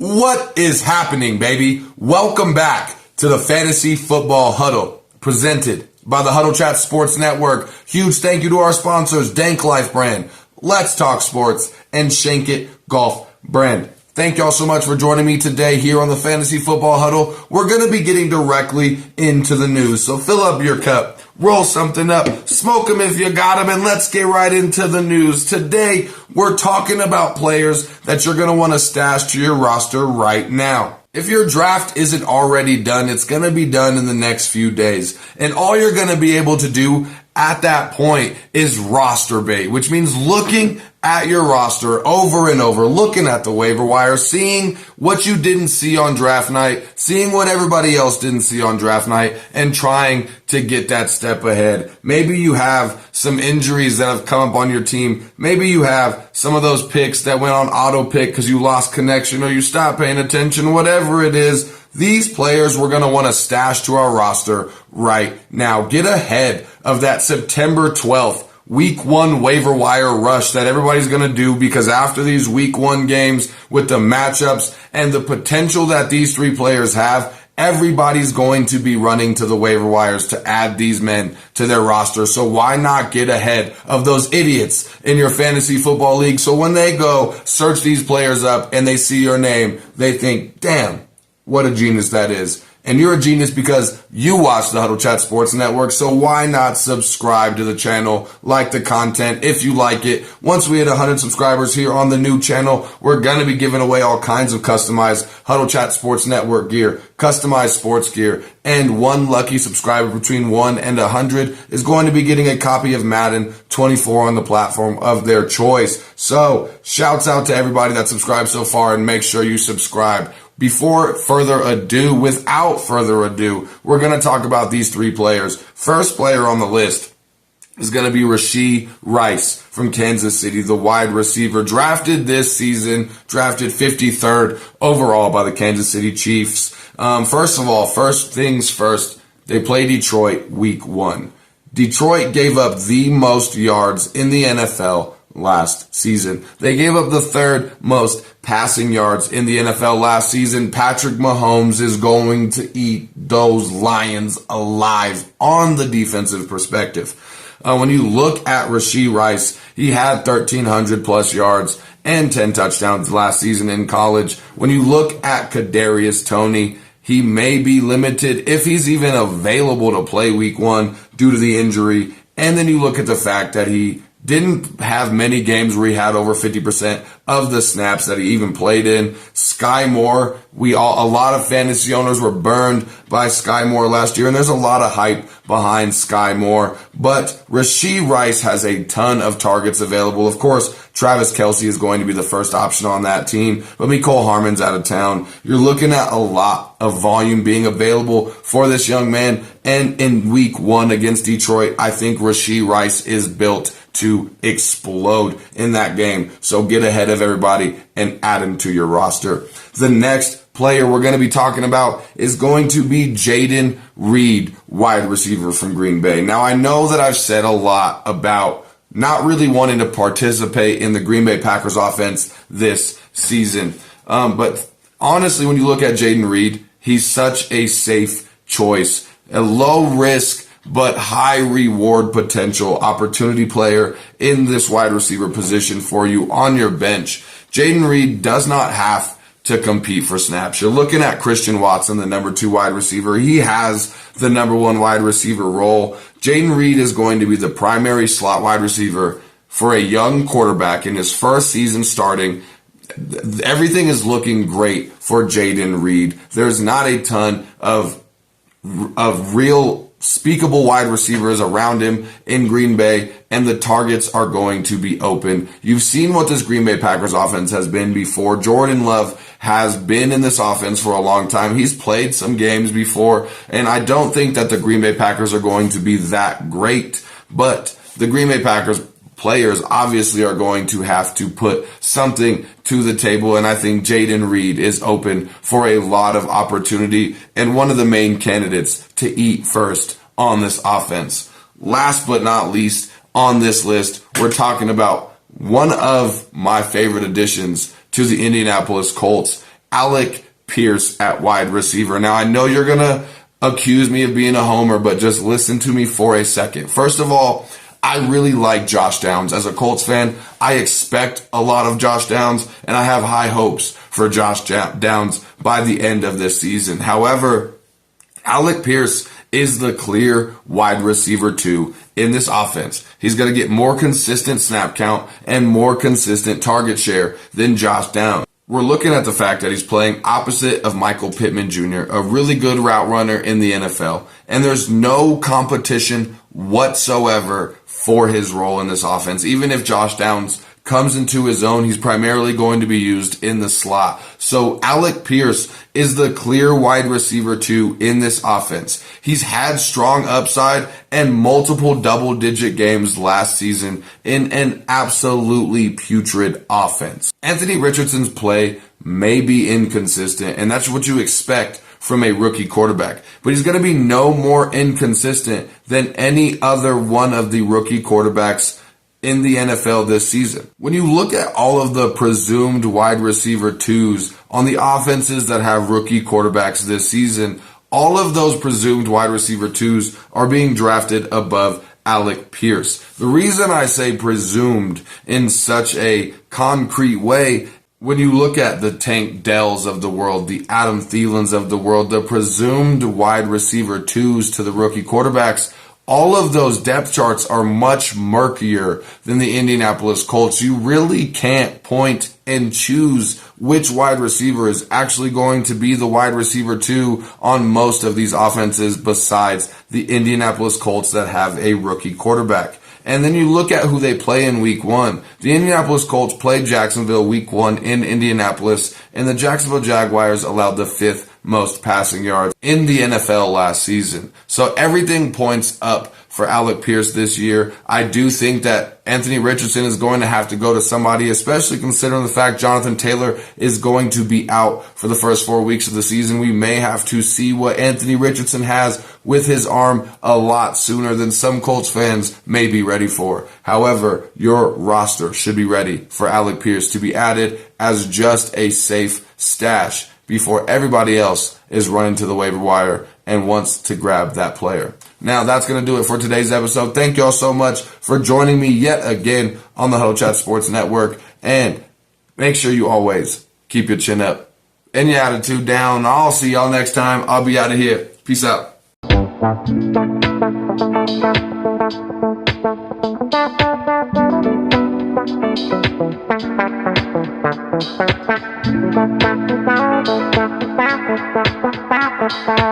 What is happening, baby? Welcome back to the Fantasy Football Huddle, presented by the Huddle Chat Sports Network. Huge thank you to our sponsors, DanklyfeBrand, Let's Talk Sports, and Shank It Golf Brand. Thank y'all so much for joining me today here on the Fantasy Football Huddle. We're going to be getting directly into the news, so fill up your cup, roll something up, smoke them if you got them, and let's get right into the news. Today, we're talking about players that you're going to want to stash to your roster right now. If your draft isn't already done, it's going to be done in the next few days. And all you're going to be able to do at that point is roster bait, which means looking at your roster over and over, looking at the waiver wire, seeing what you didn't see on draft night, seeing what everybody else didn't see on draft night, and trying to get that step ahead. Maybe you have some injuries that have come up on your team. Maybe you have some of those picks that went on auto pick because you lost connection or you stopped paying attention, whatever it is. These players we're going to want to stash to our roster right now. Get ahead of that September 12th, week 1 waiver wire rush that everybody's going to do, because after these week 1 games with the matchups and the potential that these 3 players have, everybody's going to be running to the waiver wires to add these men to their roster. So why not get ahead of those idiots in your fantasy football league? So when they go search these players up and they see your name, they think, damn, what a genius that is. And you're a genius because you watch the Huddle Chat Sports Network, so why not subscribe to the channel, like the content if you like it. Once we hit 100 subscribers here on the new channel, we're going to be giving away all kinds of customized Huddle Chat Sports Network gear, customized sports gear, and one lucky subscriber between 1 and 100 is going to be getting a copy of Madden 24 on the platform of their choice. So, shouts out to everybody that subscribed so far, and make sure you subscribe. Without further ado, we're going to talk about these 3 players. First player on the list is going to be Rashee Rice from Kansas City, the wide receiver, drafted this season, drafted 53rd overall by the Kansas City Chiefs. First things first, they play Detroit week 1. Detroit gave up the most yards in the NFL last season. They gave up the 3rd most passing yards in the NFL last season. Patrick Mahomes is going to eat those Lions alive on the defensive perspective. When you look at Rashee Rice, he had 1,300 plus yards and 10 touchdowns last season in college. When you look at Kadarius Toney, he may be limited if he's even available to play week 1 due to the injury. And then you look at the fact that he didn't have many games where he had over 50% of the snaps that he even played in. Sky Moore, a lot of fantasy owners were burned by Sky Moore last year, and there's a lot of hype behind Sky Moore. But Rashee Rice has a ton of targets available. Of course, Travis Kelce is going to be the first option on that team, but Mecole Hardman's out of town. You're looking at a lot of volume being available for this young man. And in week 1 against Detroit, I think Rashee Rice is built to explode in that game. So get ahead of everybody and add him to your roster. The next player we're going to be talking about is going to be Jayden Reed, wide receiver from Green Bay. Now, I know that I've said a lot about not really wanting to participate in the Green Bay Packers offense this season. But honestly, when you look at Jayden Reed, he's such a safe choice, a low risk but high reward potential opportunity player in this wide receiver position for you on your bench. Jayden Reed does not have to compete for snaps. You're looking at Christian Watson, the number 2 wide receiver. He has the number 1 wide receiver role. Jayden Reed is going to be the primary slot wide receiver for a young quarterback in his first season starting. Everything is looking great for Jayden Reed. There's not a ton of real speakable wide receivers around him in Green Bay, and the targets are going to be open. You've seen what this Green Bay Packers offense has been before. Jordan Love has been in this offense for a long time. He's played some games before, and I don't think that the Green Bay Packers are going to be that great, but the Green Bay Packers players obviously are going to have to put something to the table, and I think Jayden Reed is open for a lot of opportunity and one of the main candidates to eat first on this offense. Last but not least on this list, we're talking about one of my favorite additions to the Indianapolis Colts, Alec Pierce at wide receiver. Now, I know you're going to accuse me of being a homer, but just listen to me for a second. First of all, I really like Josh Downs. As a Colts fan, I expect a lot of Josh Downs, and I have high hopes for Josh Downs by the end of this season. However, Alec Pierce is the clear wide receiver 2 in this offense. He's going to get more consistent snap count and more consistent target share than Josh Downs. We're looking at the fact that he's playing opposite of Michael Pittman Jr., a really good route runner in the NFL, and there's no competition whatsoever for his role in this offense. Even if Josh Downs comes into his own, he's primarily going to be used in the slot. So Alec Pierce is the clear wide receiver 2 in this offense. He's had strong upside and multiple double-digit games last season in an absolutely putrid offense. Anthony Richardson's play may be inconsistent, and that's what you expect from a rookie quarterback. But he's going to be no more inconsistent than any other one of the rookie quarterbacks in the NFL this season. When you look at all of the presumed wide receiver 2s on the offenses that have rookie quarterbacks this season, all of those presumed wide receiver 2s are being drafted above Alec Pierce. The reason I say presumed in such a concrete way, when you look at the Tank Dells of the world, the Adam Thielens of the world, the presumed wide receiver 2s to the rookie quarterbacks, all of those depth charts are much murkier than the Indianapolis Colts. You really can't point and choose which wide receiver is actually going to be the wide receiver 2 on most of these offenses besides the Indianapolis Colts that have a rookie quarterback. And then you look at who they play in week 1. The Indianapolis Colts played Jacksonville week 1 in Indianapolis, and the Jacksonville Jaguars allowed the 5th most passing yards in the NFL last season. So everything points up for Alec Pierce this year. I do think that Anthony Richardson is going to have to go to somebody, especially considering the fact Jonathan Taylor is going to be out for the first 4 weeks of the season. We may have to see what Anthony Richardson has with his arm a lot sooner than some Colts fans may be ready for. However, your roster should be ready for Alec Pierce to be added as just a safe stash before everybody else is running to the waiver wire and wants to grab that player. Now, that's going to do it for today's episode. Thank you all so much for joining me yet again on the Huddle Chat Sports Network. And make sure you always keep your chin up and your attitude down. I'll see y'all next time. I'll be out of here. Peace out. Bye.